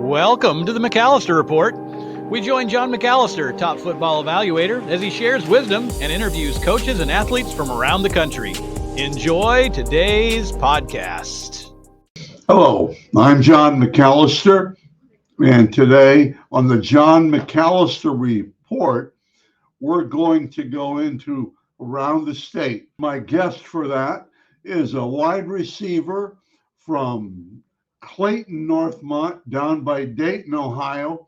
Welcome to the McAllister Report. We join John McAllister, top football evaluator, as he shares wisdom and interviews coaches and athletes from around the country. Enjoy today's podcast. Hello, I'm John McAllister, and today on the John McAllister Report, we're going to go into around the state. My guest for that is a wide receiver from Clayton, Northmont, down by Dayton, Ohio.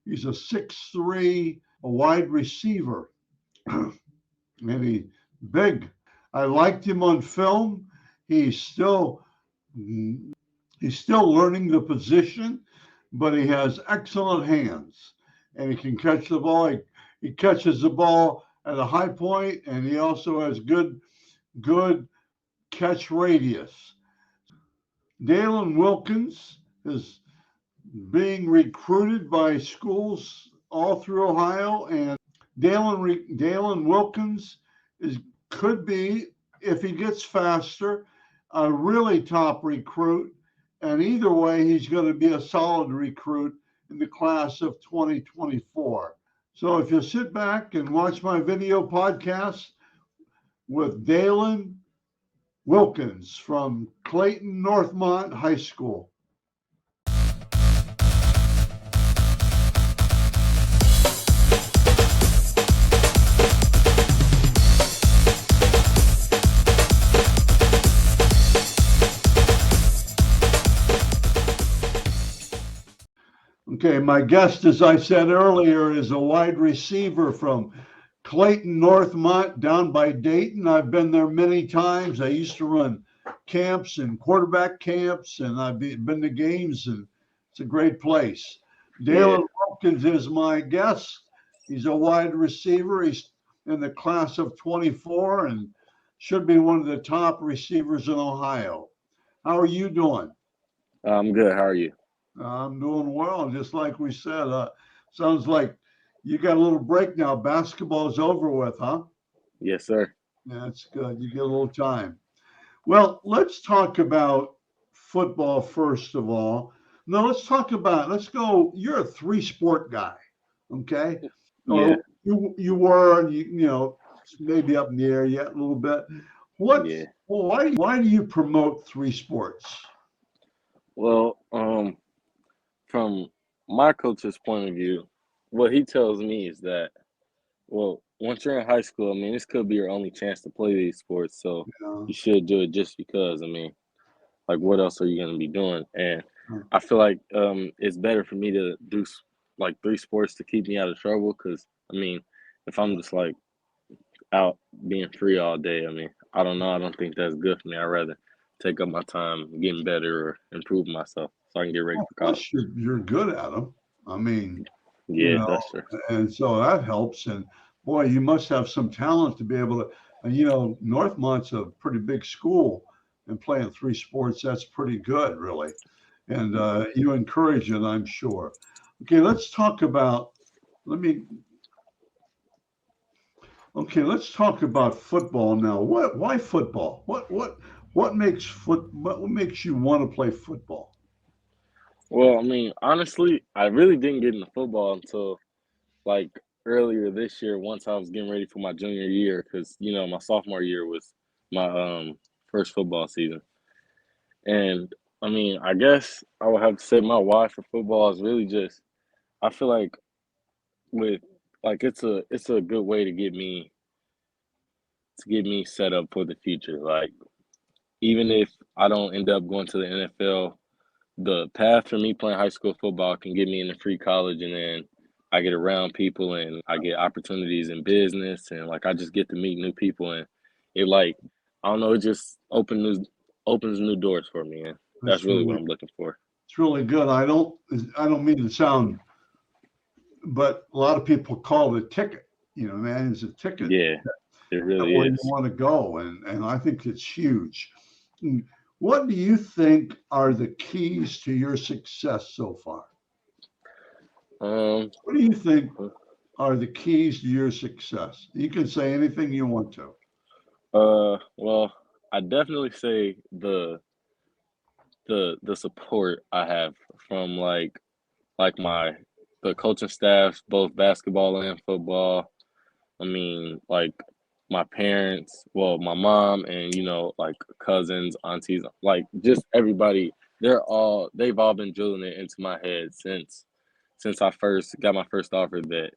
He's a 6'3", wide receiver, and he's big. I liked him on film. He's still learning the position, but he has excellent hands, and he can catch the ball. He catches the ball at a high point, and he also has good catch radius. Dalin Wilkins is being recruited by schools all through Ohio, and Dalin Wilkins could be, if he gets faster, a really top recruit. And either way, he's going to be a solid recruit in the class of 2024. So if you sit back and watch my video podcast with Dalin Wilkins from Clayton Northmont High School. Okay, my guest, as I said earlier, is a wide receiver from Clayton, Northmont, down by Dayton. I've been there many times. I used to run camps and quarterback camps, and I've been to games, and it's a great place. Dalin Wilkins is my guest. He's a wide receiver. He's in the class of 24 and should be one of the top receivers in Ohio. How are you doing? I'm good. How are you? I'm doing well. Just like we said, sounds like you got a little break now. Basketball's over with, huh? Yes, sir. That's good. You get a little time. Well, let's talk about football first of all. No, let's go. You're a three-sport guy, okay? Yeah. You were, and you know, maybe up in the air yet a little bit. Why do you promote three sports? Well, from my coach's point of view, what he tells me is that, well, once you're in high school, I mean, this could be your only chance to play these sports, so you should do it just because. I mean, like, what else are you going to be doing? And I feel like it's better for me to do, like, three sports to keep me out of trouble because, I mean, if I'm just, like, out being free all day, I mean, I don't know. I don't think that's good for me. I'd rather take up my time getting better or improving myself so I can get ready for college. You're good at them. I mean, yeah, that's true. And so that helps. And boy, you must have some talent to be able to. And Northmont's a pretty big school, and playing three sports, that's pretty good, really. And you encourage it, I'm sure. Okay, let's talk about. Let's talk about football now. Why football? What makes you want to play football? Well, I mean, honestly, I really didn't get into football until like earlier this year once I was getting ready for my junior year because, my sophomore year was my first football season. And, I mean, I guess I would have to say my why for football is really just I feel like it's a good way to get me set up for the future. Like, even if I don't end up going to the NFL, the path for me playing high school football can get me into free college, and then I get around people and I get opportunities in business, and I just get to meet new people, and it I don't know, it just opens new doors for me, and that's really what I'm looking for. It's really good. I don't mean to sound, but a lot of people call it a ticket. Man, it's a ticket. Yeah, it really where is. you want to go, and I think it's huge. What do you think are the keys to your success so far? What do you think are the keys to your success? You can say anything you want to. Well, I definitely say the support I have from like the coaching staffs, both basketball and football. I mean, like my parents, well, my mom and like cousins, aunties, like just everybody. They've all been drilling it into my head since I first got my first offer that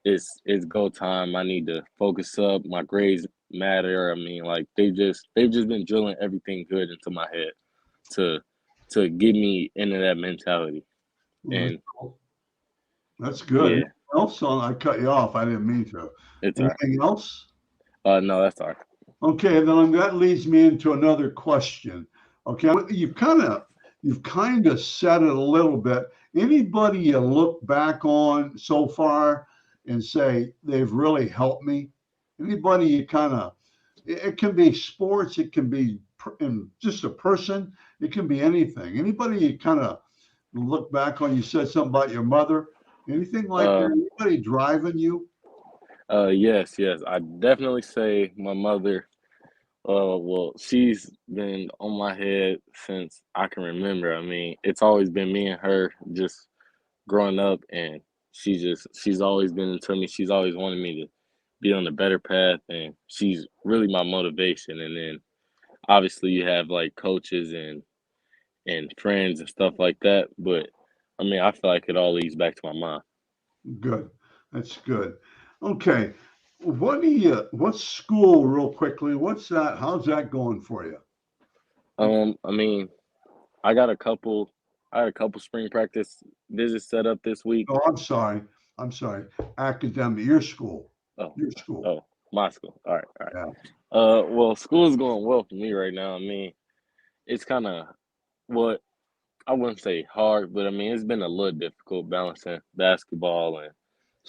it's go time. I need to focus up. My grades matter. I mean, like they've just been drilling everything good into my head to get me into that mentality. And That's good. yeah, Anything else? I cut you off. I didn't mean to. it's all Anything else? right. No, that's all right. Okay, then that leads me into another question. Okay, you've kind of said it a little bit. Anybody you look back on so far and say they've really helped me? Anybody you kind of, it can be sports, it can be just a person, it can be anything. Anybody you kind of look back on, you said something about your mother, anything like that? Anybody driving you? Yes, yes. I definitely say my mother. Well, she's been on my head since I can remember. I mean, it's always been me and her just growing up, and she's always been into me. She's always wanted me to be on the better path, and she's really my motivation. And then obviously you have like coaches and friends and stuff like that. But I mean, I feel like it all leads back to my mom. Good. That's good. Okay. What's school real quickly? What's that? How's that going for you? I mean, I got a couple. I had a couple spring practice visits set up this week. Oh, I'm sorry. I'm sorry. Academic, your school. Oh, Your school. oh, my school. All right, all right. Yeah. Well, school is going well for me right now. I mean, it's kind of what I wouldn't say hard, but I mean, it's been a little difficult balancing basketball and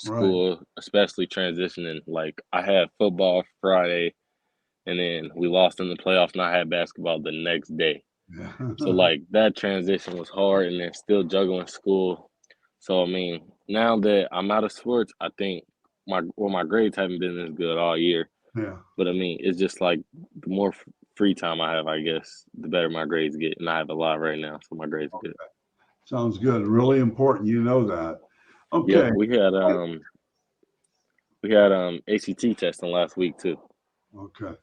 Right. school, especially transitioning. Like, I had football Friday, and then we lost in the playoffs, and I had basketball the next day. Yeah. So, like, that transition was hard, and then still juggling school. So, I mean, now that I'm out of sports, I think my grades haven't been as good all year. Yeah. But I mean, it's just like the more free time I have, I guess, the better my grades get, and I have a lot right now, so my grades are good. Sounds good. Really important. You know that. Yeah, Okay. we had ACT testing last week too. Okay.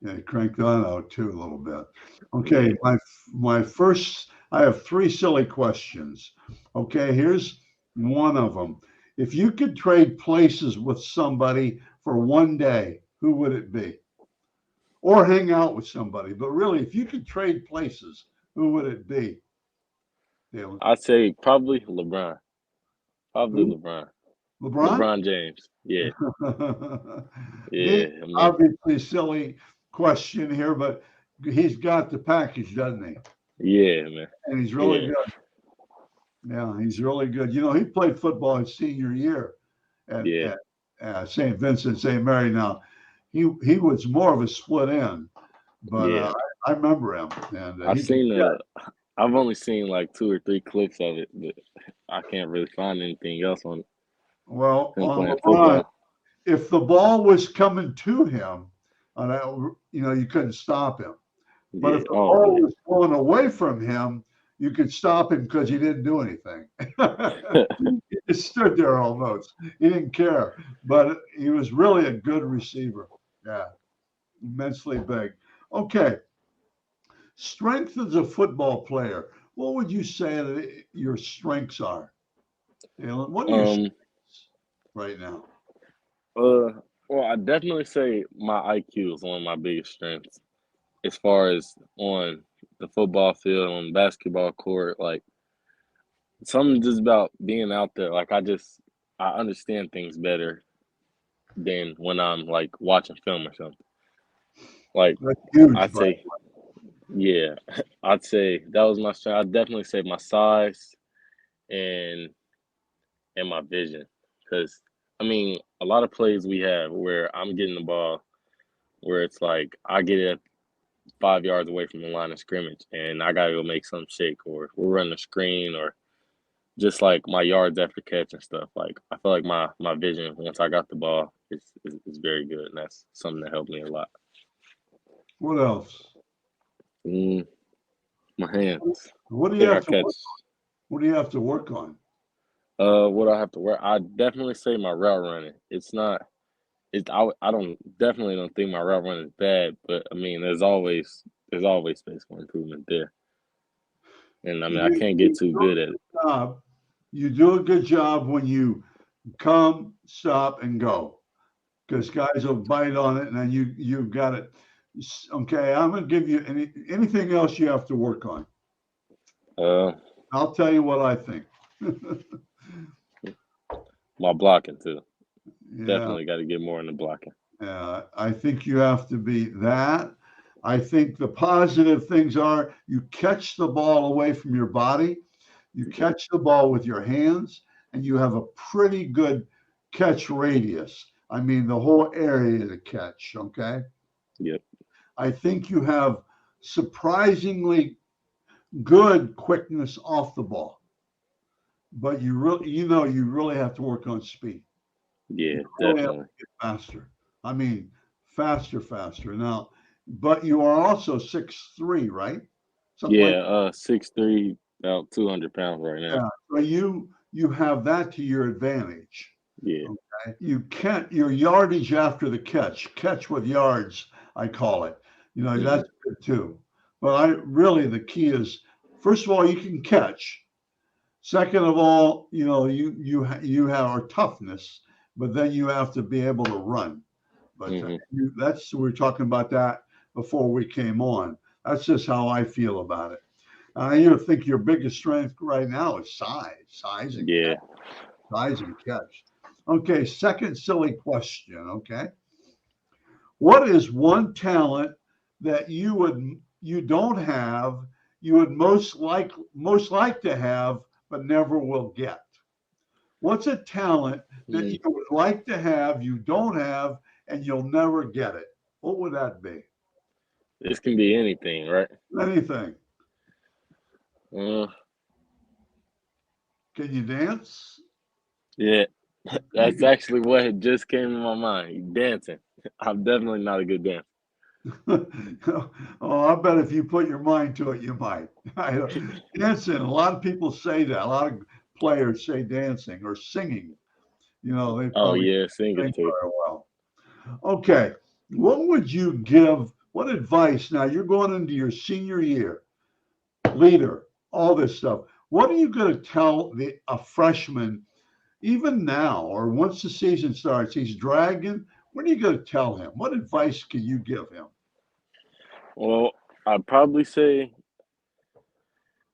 Yeah, crank that out too a little bit. Okay, my first, I have three silly questions. Okay, here's one of them. If you could trade places with somebody for one day, who would it be? Or hang out with somebody, but really, if you could trade places, who would it be? Dalin? I'd say probably LeBron. Probably Who? LeBron. LeBron? LeBron James. Yeah, He yeah. I mean, obviously silly question here, but he's got the package, doesn't he? yeah, man. And he's really Yeah, good. Yeah, he's really good. You know, he played football his senior year yeah, at St. Vincent, St. Mary. Now, he was more of a split end, but yeah. I remember him, and I've he could seen catch. I've only seen like 2 or 3 clips of it, but I can't really find anything else on Well, him on playing LeBron, football. if the ball was coming to him, and you couldn't stop him. But Yeah. if the Oh, ball yeah. was going away from him, you could stop him because he didn't do anything. He just stood there almost. He didn't care. But he was really a good receiver. Yeah, immensely big. Okay. Strength as a football player. What would you say that your strengths are? Alan, what are your Um. strengths right now? Well, I definitely say my IQ is one of my biggest strengths as far as on the football field, on the basketball court. Like something just about being out there. Like I understand things better than when I'm like watching film or something. Like That's huge, I'd but say, yeah, I'd say that was my strength. I'd definitely say my size and my vision, because I mean a lot of plays we have where I'm getting the ball where it's like I get it 5 yards away from the line of scrimmage and I gotta go make some shake, or we're running a screen, or just like my yards after catch and stuff. Like I feel like my vision once I got the ball is very good, and that's something that helped me a lot. what else? Mm, my hands. What I do you think I have to catch. work What do you have to work on? What I have to work, I definitely say my route running. It's not. I don't definitely don't think my route running is bad, but I mean, there's always space for improvement there, and I mean, I You, can't get you too do good a at it. good job. You do a good job when you come, stop, and go, because guys will bite on it, and then you've got it. Okay, I'm gonna give you anything else you have to work on. Uh, I'll tell you what I think. my blocking too. Yeah, Definitely got to get more into blocking. yeah. I think you have to be that. I think the positive things are you catch the ball away from your body, you catch the ball with your hands, and you have a pretty good catch radius. I mean, the whole area to catch. Okay. Yep. I think you have surprisingly good quickness off the ball, but you really have to work on speed. You Yeah, really have to definitely. get faster. I mean, faster. Now, but you are also 6'3", right? Something like Yeah. 6'3", about 200 pounds right now. that. So you have that to your advantage. Yeah. Okay? You can't your yardage after the catch with yards, I call it. Hmm. That's good too. But I really the key is first of all you can catch. Second of all, you have our toughness, but then you have to be able to run. But Hmm. we were talking about that before we came on. That's just how I feel about it. I think your biggest strength right now is size and Yeah. catch. Okay, second silly question. Okay, what is one talent that you don't have, you would most like to have, but never will get? What's a talent that you Mm. would like to have, you don't have, and you'll never get it? What would that be? This can be anything, right? Anything. Uh, Can you dance? yeah. That's actually what had just came to my mind. Dancing. I'm definitely not a good dancer. Oh, I bet if you put your mind to it, you might. Dancing, a lot of people say that. A lot of players say dancing or singing. They Oh probably yeah, singing sing too. very well. Okay. What would you give? What advice? Now you're going into your senior year, leader, all this stuff. What are you going to tell a freshman, even now, or once the season starts, he's dragging? What are you going to tell him? What advice can you give him? Well, I'd probably say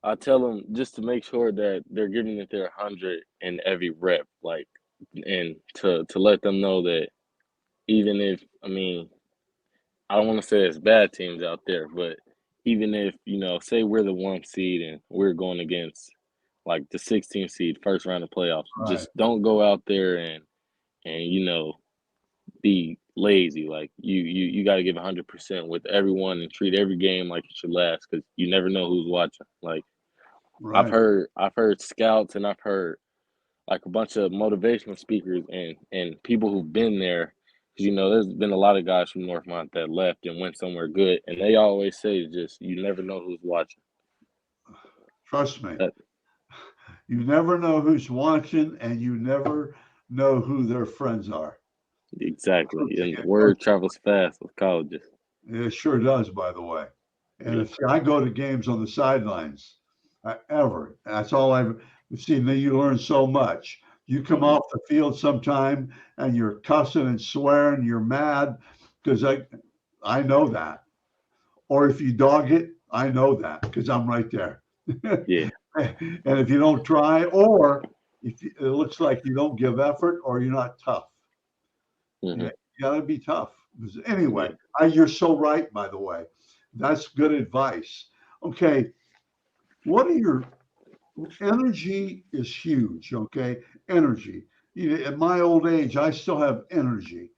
I tell them just to make sure that they're giving it their 100 in every rep, like, and to let them know that even if I mean I don't want to say there's bad teams out there, but even if say we're the 1 seed and we're going against like the 16 seed first round of playoffs, Right. just don't go out there and be lazy. Like you got to give 100% with everyone and treat every game like it's your last because you never know who's watching. Like I've Right. heard I've heard scouts and I've heard like a bunch of motivational speakers and people who've been there. Because there's been a lot of guys from Northmont that left and went somewhere good, and they always say just you never know who's watching. Trust me. That, You never know who's watching, and you never know who their friends are. exactly, Coaching and it, word coaching. travels fast with colleges. It sure does, by the way. And Yeah. if I go to games on the sidelines, ever, that's all I've seen. That you learn so much. You come Hmm. off the field sometime and you're cussing and swearing, you're mad because I know that. Or if you dog it, I know that because I'm right there. Yeah. And if you don't try, or if it looks like you don't give effort, or you're not tough, Hmm. you got to be tough. Anyway, Yeah. you're so right. By the way, that's good advice. Okay, what are your energy is huge. Okay, energy. At my old age, I still have energy.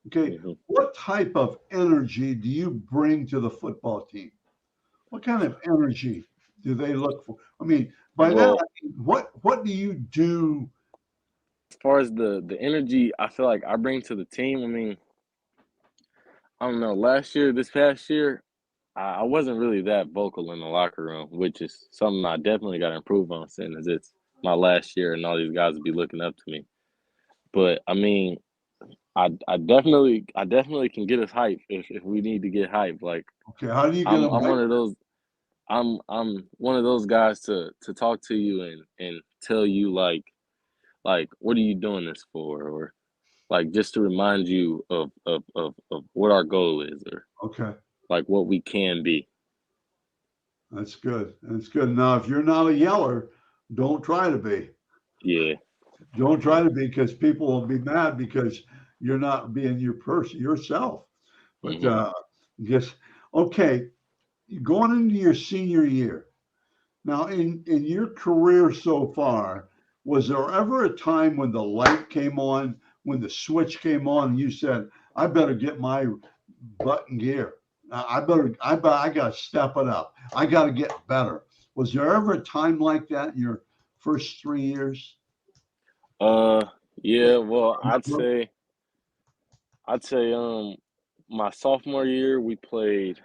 Okay, Hmm. what type of energy do you bring to the football team? What kind of energy do they look for? I mean, by that, Well, what do you do? as far as the energy, I feel like I bring to the team. I mean, I don't know. This past year, I wasn't really that vocal in the locker room, which is something I definitely got to improve on, since it's my last year and all these guys will be looking up to me. But I mean, I definitely can get us hype if we need to get hype. Like Okay, how do you get I'm them I'm one hyped? of those I'm one of those guys to talk to you and tell you like what are you doing this for, or like just to remind you of what our goal is, or Okay, like what we can be. that's good. That's good. Now, if you're not a yeller, don't try to be. Yeah. Don't try to be because people will be mad because you're not being your person yourself. But hmm just okay, going into your senior year. Now, in your career so far, was there ever a time when the light came on, when the switch came on, and you said, "I better get my butt in gear. I got to step it up. I got to get better." Was there ever a time like that in your first 3 years? Uh, Yeah, yeah. Well, remember? I'd say my sophomore year we played.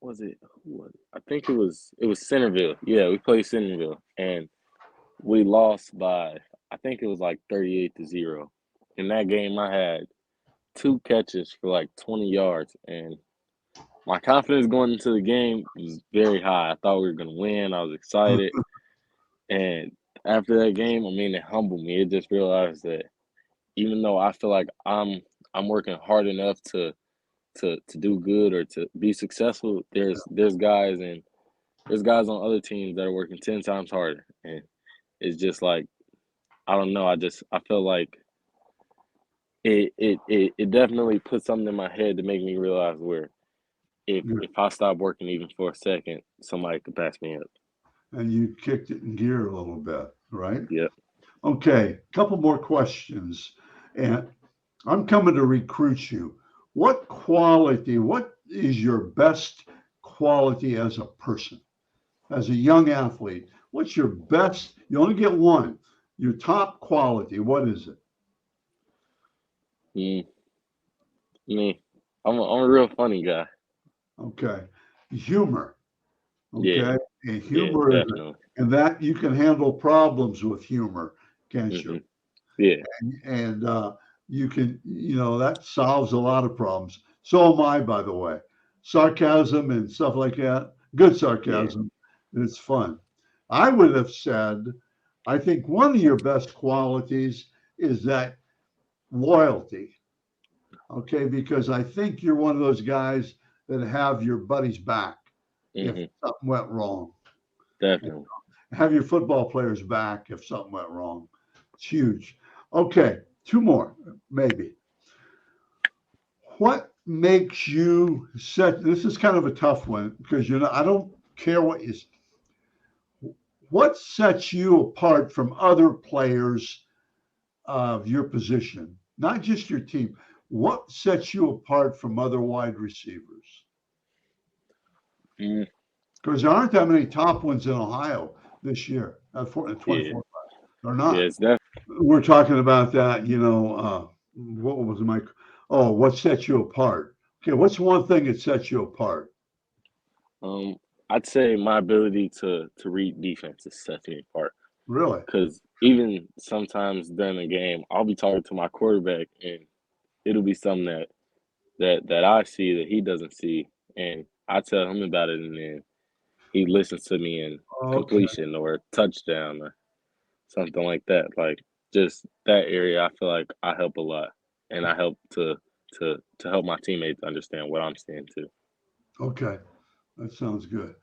Was it who was it? I think it was Centerville. Yeah, we played Centerville and we lost by, I think it was like 38-0. In that game, I had two catches for like 20 yards, and my confidence going into the game was very high. I thought we were gonna win. I was excited, and after that game, I mean, it humbled me. It just realized that even though I feel like I'm working hard enough to do good or to be successful, there's guys on other teams that are working 10 times harder, and it's just like I don't know. I feel like it definitely put something in my head to make me realize where if I stop working even for a second, somebody could pass me up. And you kicked it in gear a little bit, right? Yep. Okay, couple more questions. And I'm coming to recruit you. What is your best quality as a person, as a young athlete? What's your best? You only get one. Your top quality, what is it? Mm, me, I'm a real funny guy. Okay. Humor. Yeah. Okay. And Yeah. humor is, Definitely. and that you can handle problems with humor, can't you? hmm Yeah. And you can, that solves a lot of problems. So am I, by the way. Sarcasm and stuff like that, good Yeah. sarcasm, it's fun. I would have said, I think one of your best qualities is that loyalty. Okay, because I think you're one of those guys that have your buddy's back if hmm something went wrong. Definitely. Have your football players back if something went wrong. It's huge. Okay, two more, maybe. What makes you set? This is kind of a tough one because I don't care what you. What sets you apart from other players of your position, not just your team? What sets you apart from other wide receivers? Mm, Because there aren't that many top ones in Ohio this year at yeah. 24. They're Yeah. not. It's definitely. We're talking about that, what was my, oh, what sets you apart? Okay, what's one thing that sets you apart? Um, I'd say my ability to read defenses sets me apart. Really? Because even sometimes during the game, I'll be talking to my quarterback, and it'll be something that I see that he doesn't see, and I tell him about it, and then he listens to me in Okay, completion or touchdown or something like that. Like just that area, I feel like I help a lot, and I help to help my teammates understand what I'm seeing too. okay, that sounds good.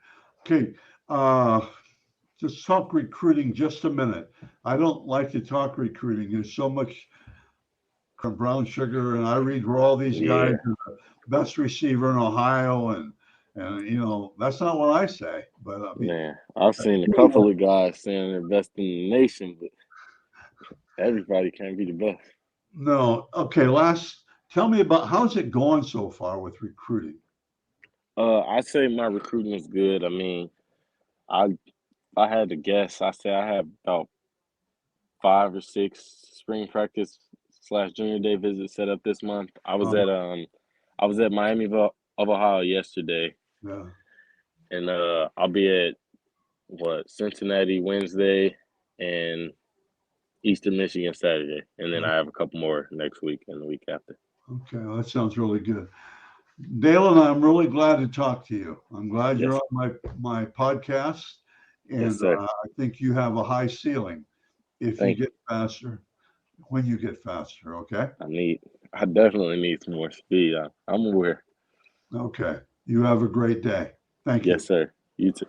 Okay, uh, just talk recruiting just a minute. I don't like to talk recruiting. There's so much brown sugar, and I read where all these guys Yeah, are the best receiver in Ohio, and that's not what I say. But I mean, man, I've seen a couple of guys saying they're best in the nation, but everybody can't be the best. no. Okay, tell me about how's it going so far with recruiting? I'd say my recruiting is good. I mean, I I had to guess. I say I have about 5 or 6 spring practice slash junior day visits set up this month. Um, I was at Miami of Ohio yesterday, Yeah. and I'll be at Cincinnati Wednesday and Eastern Michigan Saturday, and then I have a couple more next week and the week after. Okay, well, that sounds really good. Dalin, I'm really glad to talk to you. I'm glad you're Yes. on my podcast, and Yes, sir. I think you have a high ceiling if you Thank get faster, when you get faster, okay? I definitely need some more speed. I'm aware. Okay. You have a great day. Thank you. Yes, sir. You too.